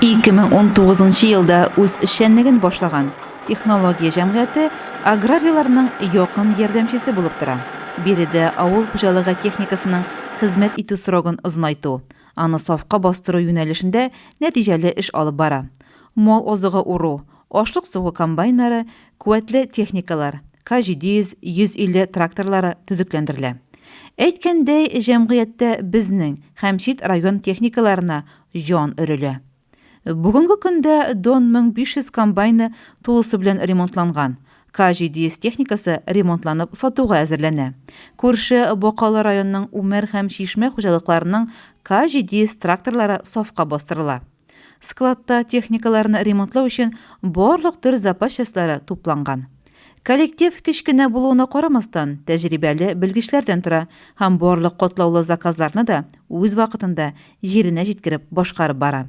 2019 елда үз эшчәнлеген башлаган технология җәмгыяте аграрийларның якын ярдәмчесе булып тора. Биредә авыл хуҗалыгы техникасының хезмәт итү срогын озынайту, аны сафка бастыру юнәлешендә нәтиҗәле эш алып бара. Мал азыгы уру, ашлык сугы комбайннары, куәтле техникалар, К700, 150 тракторлары төзекләндерелә. Әйткәндәй, җәмгыятьтә безнең һәм чит район техникаларына җан өрелә. Бүгенге көндә Дон 1500 комбайны тулысы белән ремонтланган. К700 техникасы ремонтланып сатуга әзерләнә. Күрше Бакалы районының Умәр һәм Чишмә хуҗалыкларының К700 тракторлары сафка бастырыла. Складта техникаларны ремонтлау өчен барлык төр запас частьлары тупланган. Коллектив кечкенә булуына карамастан тәҗрибәле белгечләрдән тора һәм барлык катлаулы заказларны да үз вакытында җиренә җиткереп башкарып бара.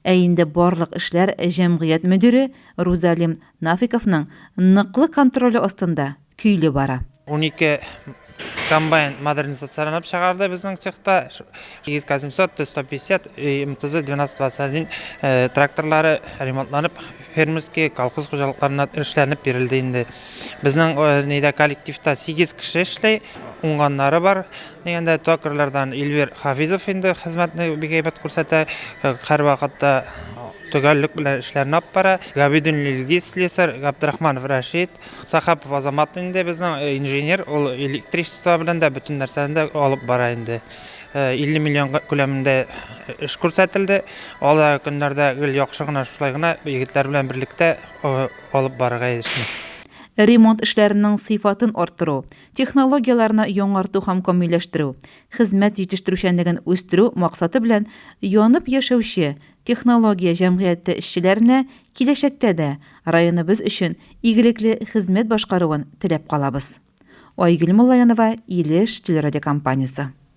Ә инде барлык эшләр җәмгыять мөдире Рузалим Нафиковның ныклы контроле астында көйле бара. 12 комбайн модернизацияланып чыгарды безнең цехта. 800, 150, МТЗ-1221 тракторлары ремонтланып, фермерский колхоз хуҗалыкларына эшләнеп бирелде инде. Безнең нидә коллективта 8 кеше эшләй, уңганнары бар. Дигәндә токарлардан Илвер Хафизов инде хезмәтне бик әйбәт күрсәтә. Һәр вакытта төгәллек белән эшләрне алып бара. Габидин Илгиз слесарь, Габдрахманов Рашид, Сахапов Азамат инде безнең инженер, ул электричество белән дә бөтен нәрсәне алып бара инде. 50 миллион күләмендә эш күрсәтелде. Алда көннәрдә гел яхшы гына шулай гына егетләр белән берлектә алып барырга эшне. Ремонт эшләренең сыйфатын арттыру, технологияларны яңарту һәм камилләштерү, хезмәт җитештерүчәнлеген үстерү максаты белән янып яшәүче технология җәмгыяте эшчеләренә киләчәктә дә районыбыз өчен игелекле хезмәт башкаруын теләп калабыз. Айгөл Муллаянова, Илеш телерадиокомпаниясе.